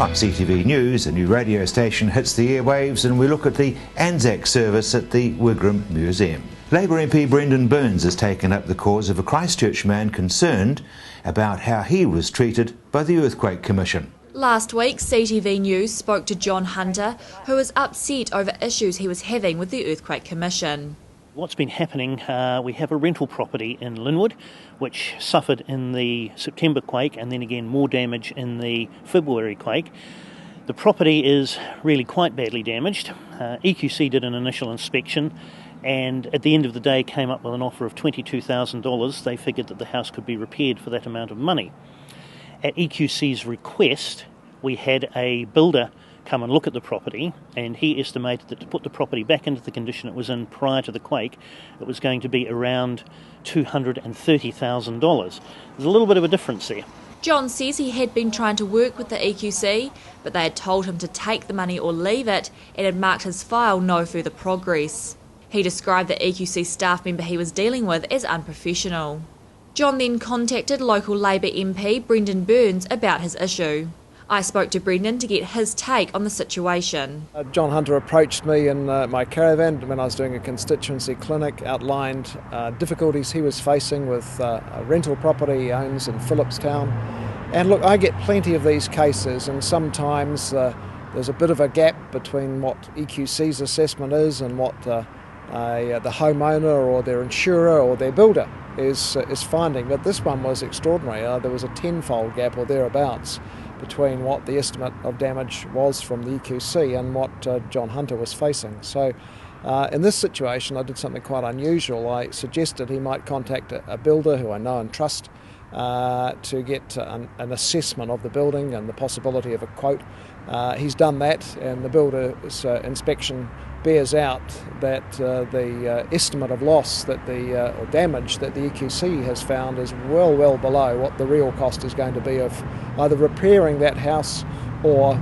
On CTV News, a new radio station hits the airwaves and we look at the Anzac service at the Wigram Museum. Labour MP Brendan Burns has taken up the cause of a Christchurch man concerned about how he was treated by the Earthquake Commission. Last week, CTV News spoke to John Hunter, who was upset over issues he was having with the Earthquake Commission. What's been happening, we have a rental property in Linwood which suffered in the September quake and then again more damage in the February quake. The property is really quite badly damaged. EQC did an initial inspection and at the end of the day came up with an offer of $22,000. They figured that the house could be repaired for that amount of money. At EQC's request, we had a builder come and look at the property, and he estimated that to put the property back into the condition it was in prior to the quake, it was going to be around $230,000. There's a little bit of a difference there. John says he had been trying to work with the EQC, but they had told him to take the money or leave it and had marked his file no further progress. He described the EQC staff member he was dealing with as unprofessional. John then contacted local Labour MP Brendan Burns about his issue. I spoke to Brendan to get his take on the situation. John Hunter approached me in my caravan when I was doing a constituency clinic, outlined difficulties he was facing with a rental property he owns in Phillipstown. And look, I get plenty of these cases, and sometimes there's a bit of a gap between what EQC's assessment is and what the homeowner or their insurer or their builder is finding. But this one was extraordinary. There was a tenfold gap or thereabouts between what the estimate of damage was from the EQC and what John Hunter was facing. So in this situation I did something quite unusual. I suggested he might contact a builder who I know and trust to get an assessment of the building and the possibility of a quote. He's done that, and the builder's inspection bears out that the estimate of loss that or damage that the EQC has found is well below what the real cost is going to be of either repairing that house or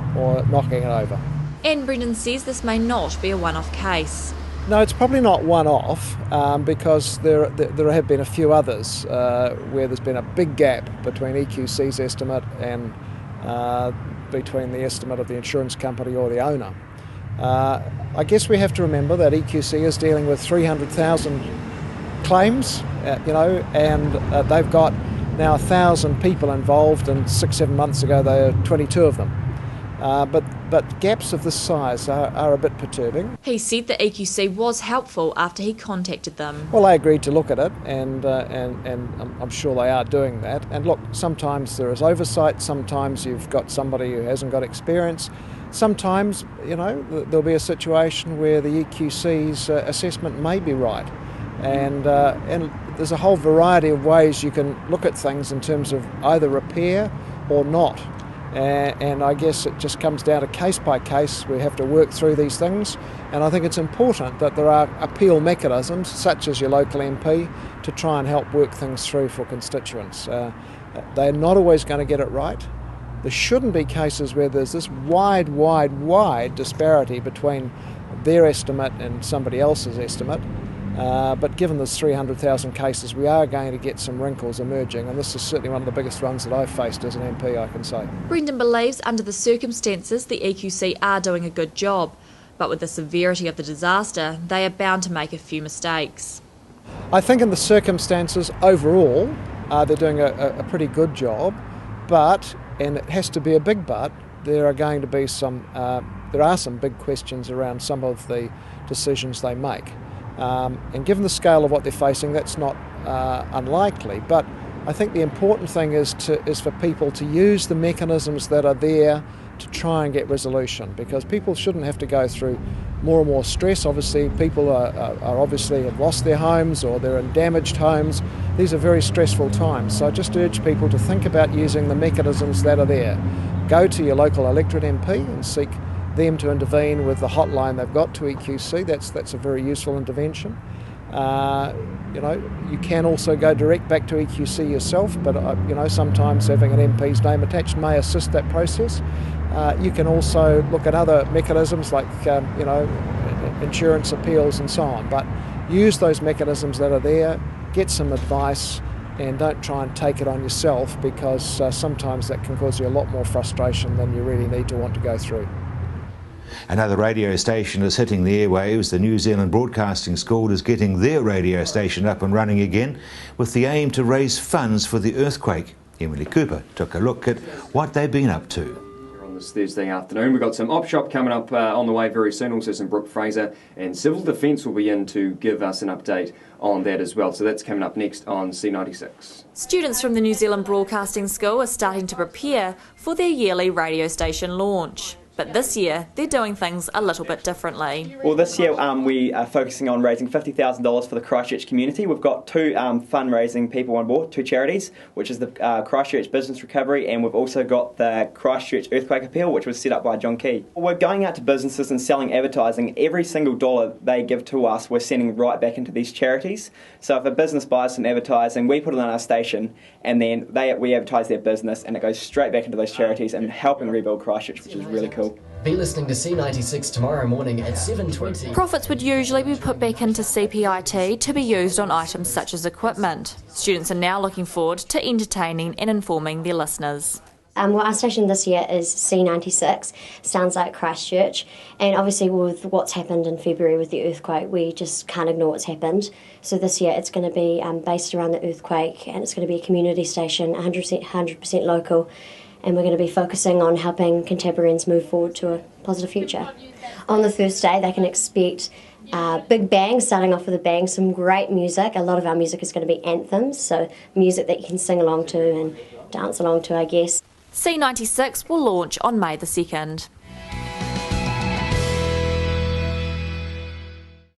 knocking it over. And Brendan says this may not be a one-off case. No, it's probably not one-off because there have been a few others where there's been a big gap between EQC's estimate and between the estimate of the insurance company or the owner. I guess we have to remember that EQC is dealing with 300,000 claims, and they've got now 1,000 people involved, and 6-7 months ago there were 22 of them. But gaps of this size are a bit perturbing. He said the EQC was helpful after he contacted them. Well, they agreed to look at it, and I'm sure they are doing that. And look, sometimes there is oversight, sometimes you've got somebody who hasn't got experience. Sometimes, there'll be a situation where the EQC's assessment may be right. And there's a whole variety of ways you can look at things in terms of either repair or not. And I guess it just comes down to case by case. We have to work through these things, and I think it's important that there are appeal mechanisms, such as your local MP, to try and help work things through for constituents. They're not always going to get it right. There shouldn't be cases where there's this wide disparity between their estimate and somebody else's estimate. But given there's 300,000 cases, we are going to get some wrinkles emerging, and this is certainly one of the biggest ones that I've faced as an MP, I can say. Brendan believes under the circumstances the EQC are doing a good job, but with the severity of the disaster, they are bound to make a few mistakes. I think in the circumstances overall, they're doing a pretty good job, but, and it has to be a big but, there are going to be some big questions around some of the decisions they make. And given the scale of what they're facing, that's not unlikely. But I think the important thing is for people to use the mechanisms that are there to try and get resolution, because people shouldn't have to go through more and more stress. Obviously, people are obviously have lost their homes or they're in damaged homes. These are very stressful times. So I just urge people to think about using the mechanisms that are there. Go to your local electorate MP and seek them to intervene with the hotline they've got to EQC. That's a very useful intervention. You can also go direct back to EQC yourself, but sometimes having an MP's name attached may assist that process. You can also look at other mechanisms like insurance appeals and so on, but use those mechanisms that are there, get some advice, and don't try and take it on yourself, because sometimes that can cause you a lot more frustration than you really need to want to go through. Another radio station is hitting the airwaves. The New Zealand Broadcasting School is getting their radio station up and running again with the aim to raise funds for the earthquake. Emily Cooper took a look at what they've been up to. This Thursday afternoon. We've got some op shop coming up on the way very soon, also some Brooke Fraser, and Civil Defence will be in to give us an update on that as well. So that's coming up next on C96. Students from the New Zealand Broadcasting School are starting to prepare for their yearly radio station launch. But this year, they're doing things a little bit differently. Well, this year we are focusing on raising $50,000 for the Christchurch community. We've got two fundraising people on board, two charities, which is the Christchurch Business Recovery, and we've also got the Christchurch Earthquake Appeal, which was set up by John Key. We're going out to businesses and selling advertising. Every single dollar they give to us, we're sending right back into these charities. So if a business buys some advertising, we put it on our station, and then we advertise their business, and it goes straight back into those charities and helping rebuild Christchurch, which is really cool. Be listening to C96 tomorrow morning at 7:20. Profits would usually be put back into CPIT to be used on items such as equipment. Students are now looking forward to entertaining and informing their listeners. Well, our station this year is C96, sounds like Christchurch, and obviously with what's happened in February with the earthquake, we just can't ignore what's happened. So this year it's going to be based around the earthquake, and it's going to be a community station, 100% local, and we're going to be focusing on helping Canterburyans move forward to a positive future. On the Thursday, they can expect big bang, starting off with a bang, some great music. A lot of our music is going to be anthems, so music that you can sing along to and dance along to, I guess. C96 will launch on May the 2nd.